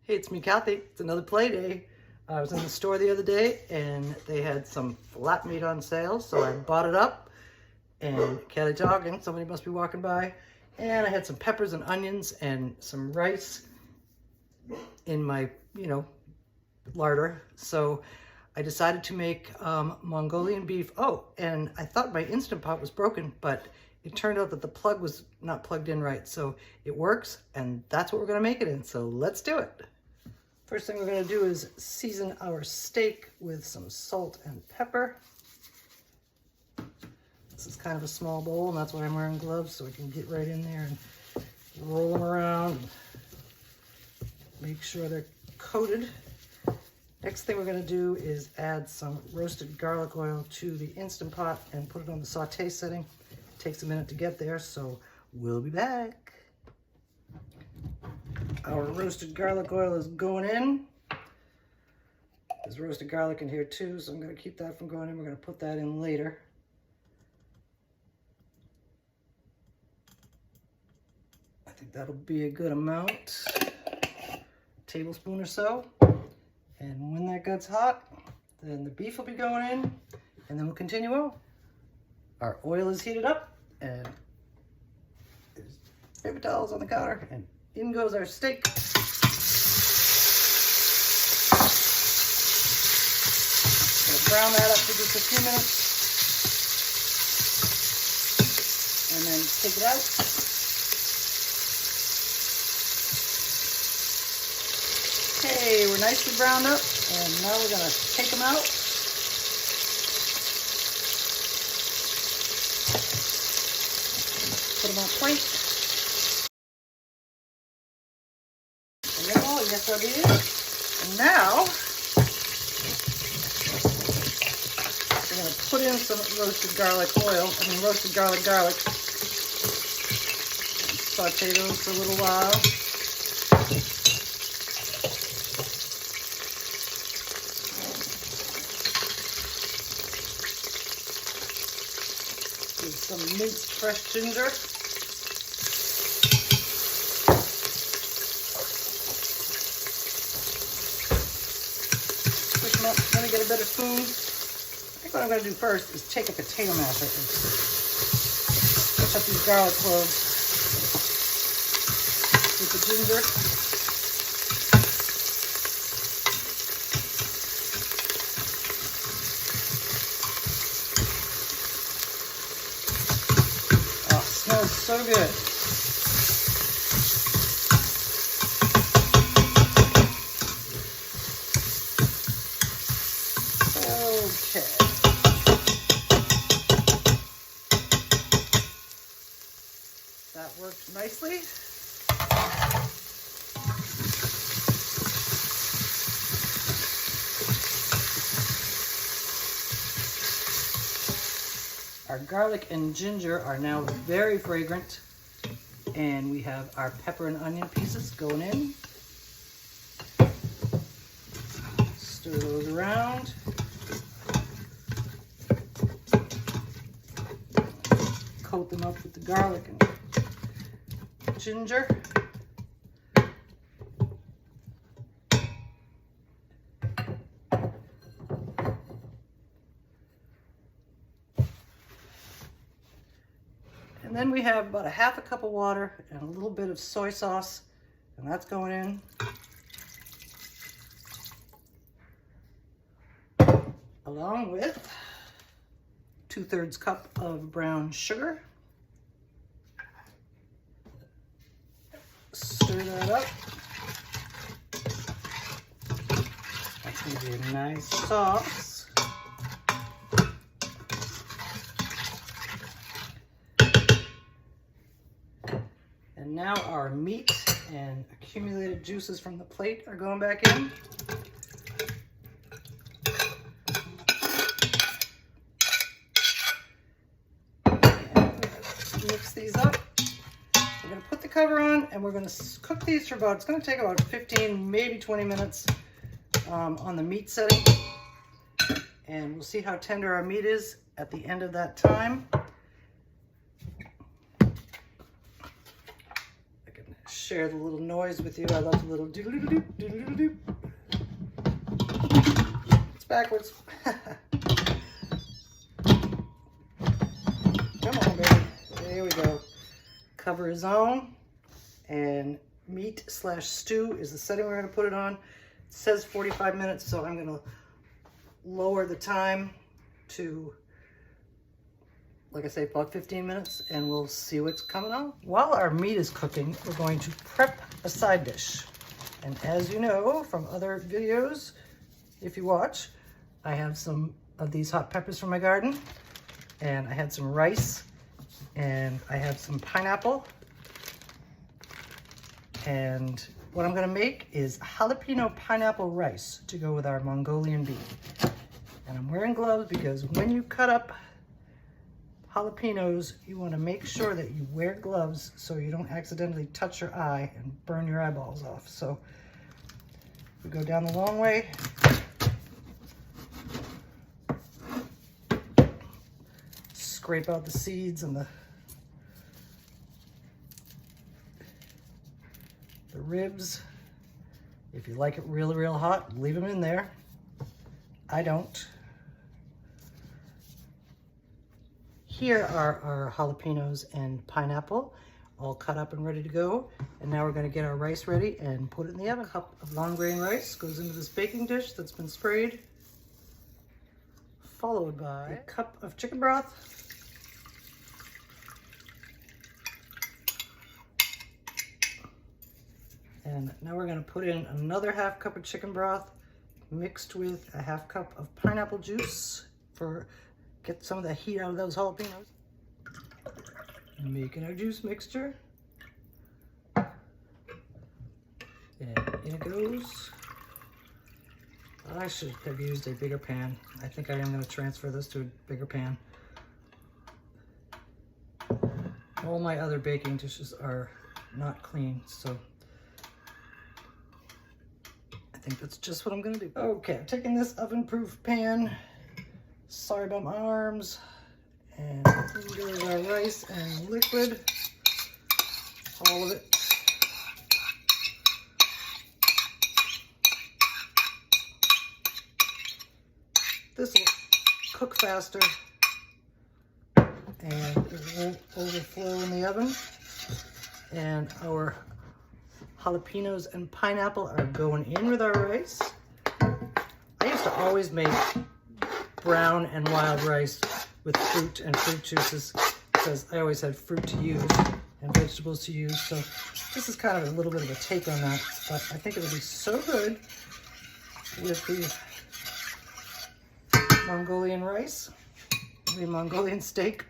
Hey, it's me, Kathy. It's another play day. I was in the store the other day and they had some flat meat on sale, so I bought it up and Kelly talking, somebody must be walking by, and I had some peppers and onions and some rice in my, larder. So I decided to make Mongolian beef. Oh, and I thought my Instant Pot was broken, but it turned out that the plug was not plugged in right. So it works, and that's what we're gonna make it in. So let's do it. First thing we're gonna do is season our steak with some salt and pepper. This is kind of a small bowl, and that's why I'm wearing gloves, so we can get right in there and roll them around. Make sure they're coated. Next thing we're gonna do is add some roasted garlic oil to the Instant Pot and put it on the saute setting. It takes a minute to get there, so we'll be back. Our roasted garlic oil is going in. There's roasted garlic in here too, so I'm gonna keep that from going in. We're gonna put that in later. I think that'll be a good amount. Tablespoon or so. And when that gets hot, then the beef will be going in, and then we'll continue on. Our oil is heated up, and there's paper towels on the counter, and in goes our steak. Gonna brown that up for just a few minutes, and then take it out. Okay, we're nicely browned up, and now we're gonna take them out. Put them on a plate. And then, oh, yes I did. And now, we're gonna put in some roasted garlic oil, roasted garlic. Saute those for a little while. Some minced fresh ginger. Push them up. Let me get a better spoon. I think what I'm going to do first is take a potato masher and push up these garlic cloves with the ginger. Smells so good. Okay. That works nicely. Our garlic and ginger are now very fragrant, and we have our pepper and onion pieces going in. Stir those around. Coat them up with the garlic and ginger. And then we have about a half a cup of water and a little bit of soy sauce, and that's going in. Along with 2/3 cup of brown sugar. Stir that up. That's going to be a nice sauce. And now our meat and accumulated juices from the plate are going back in. And mix these up. We're going to put the cover on, and we're going to cook these for it's going to take about 15, maybe 20 minutes on the meat setting. And we'll see how tender our meat is at the end of that time. share the little noise with you. I love the little doodle-doop, doodle-doop. It's backwards. Come on, baby. There we go. Cover is on, and meat/stew is the setting we're going to put it on. It says 45 minutes, so I'm going to lower the time to, like I say, about 15 minutes, and we'll see what's coming on. While our meat is cooking, we're going to prep a side dish. And as you know from other videos, if you watch, I have some of these hot peppers from my garden, and I had some rice, and I have some pineapple. And what I'm gonna make is jalapeno pineapple rice to go with our Mongolian beef. And I'm wearing gloves because when you cut up jalapenos, you wanna make sure that you wear gloves so you don't accidentally touch your eye and burn your eyeballs off. So we go down the long way. Scrape out the seeds and the ribs. If you like it really, real hot, leave them in there. I don't. Here are our jalapenos and pineapple, all cut up and ready to go. And now we're going to get our rice ready and put it in the oven. A cup of long grain rice goes into this baking dish that's been sprayed, followed by a cup of chicken broth, and now we're going to put in another half cup of chicken broth mixed with a half cup of pineapple juice for get some of the heat out of those jalapenos. And making our juice mixture. And in it goes. I should have used a bigger pan. I think I am going to transfer this to a bigger pan. All my other baking dishes are not clean, so I think that's just what I'm gonna do. Okay, I'm taking this oven-proof pan. Sorry about my arms. And in goes our rice and liquid. All of it. This will cook faster and it won't overflow in the oven. And our jalapenos and pineapple are going in with our rice. I used to always make brown and wild rice with fruit and fruit juices because I always had fruit to use and vegetables to use. So this is kind of a little bit of a take on that, but I think it'll be so good with the Mongolian rice, the Mongolian steak.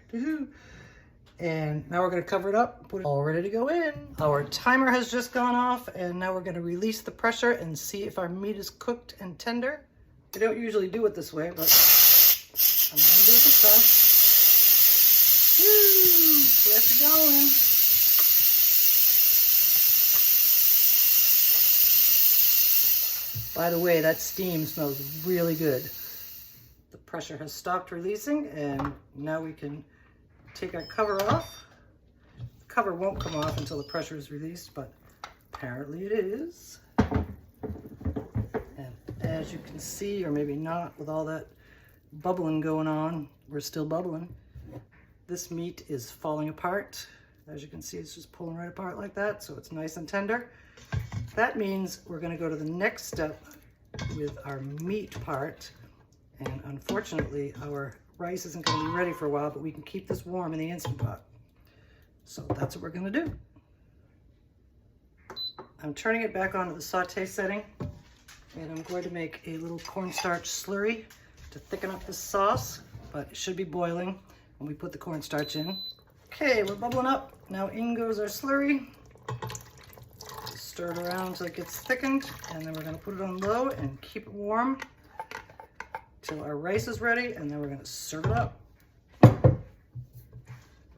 And now we're going to cover it up, put it all ready to go in. Our timer has just gone off, and now we're going to release the pressure and see if our meat is cooked and tender. I don't usually do it this way, but I'm going to do it this time. Woo! Pressure going. By the way, that steam smells really good. The pressure has stopped releasing, and now we can take our cover off. The cover won't come off until the pressure is released, but apparently it is. And as you can see, or maybe not, with all that bubbling going on, we're still bubbling. This meat is falling apart. As you can see, it's just pulling right apart like that, so it's nice and tender. That means we're going to go to the next step with our meat part. And unfortunately, our rice isn't going to be ready for a while, but we can keep this warm in the Instant Pot. So that's what we're going to do. I'm turning it back onto the saute setting, and I'm going to make a little cornstarch slurry to thicken up the sauce, but it should be boiling when we put the cornstarch in. Okay, we're bubbling up. Now in goes our slurry. Stir it around until it gets thickened, and then we're going to put it on low and keep it warm till our rice is ready, and then we're going to serve it up.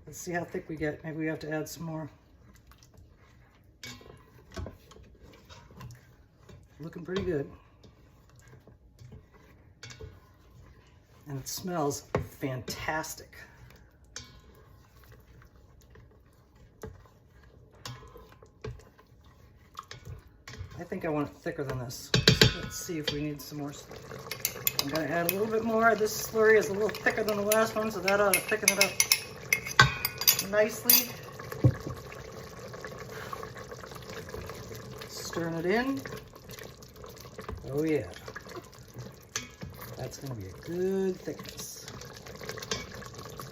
Let's see how thick we get. Maybe we have to add some more. Looking pretty good. And it smells fantastic. I think I want it thicker than this. Let's see if we need some more. I'm gonna add a little bit more. This slurry is a little thicker than the last one, so that ought to thicken it up nicely. Stirring it in. Oh yeah. That's gonna be a good thickness.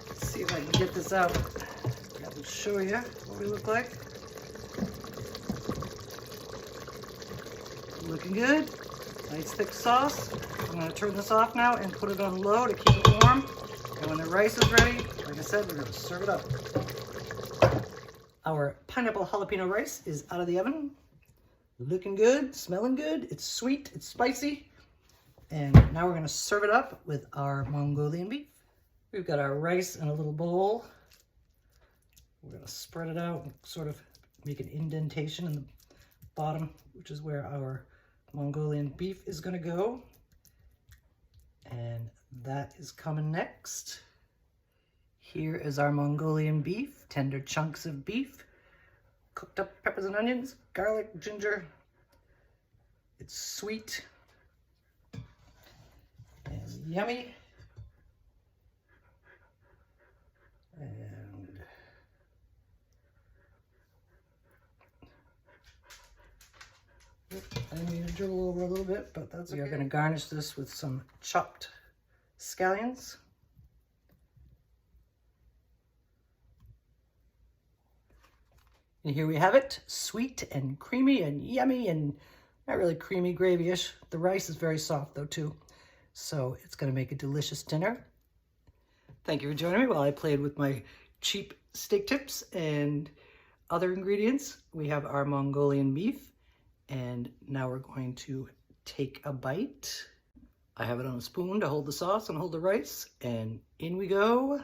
Let's see if I can get this out. I will show you what we look like. Looking good. Nice thick sauce. I'm going to turn this off now and put it on low to keep it warm. And when the rice is ready, like I said, we're going to serve it up. Our pineapple jalapeno rice is out of the oven. Looking good, smelling good. It's sweet, it's spicy. And now we're going to serve it up with our Mongolian beef. We've got our rice in a little bowl. We're going to spread it out and sort of make an indentation in the bottom, which is where our Mongolian beef is going to go. And that is coming next. Here is our Mongolian beef, tender chunks of beef, cooked up peppers and onions, garlic, ginger. It's sweet and yummy. And I need to dribble over a little bit, but that's okay. We are going to garnish this with some chopped scallions. And here we have it, sweet and creamy and yummy and not really creamy gravy-ish. The rice is very soft though too, so it's going to make a delicious dinner. Thank you for joining me while I played with my cheap steak tips and other ingredients. We have our Mongolian beef, and now we're going to take a bite. I have it on a spoon to hold the sauce and hold the rice, and in we go.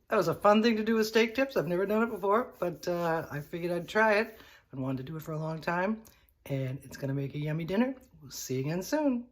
That was a fun thing to do with steak tips. I've never done it before, but I figured I'd try it. I've wanted to do it for a long time, and it's gonna make a yummy dinner. We'll see you again soon.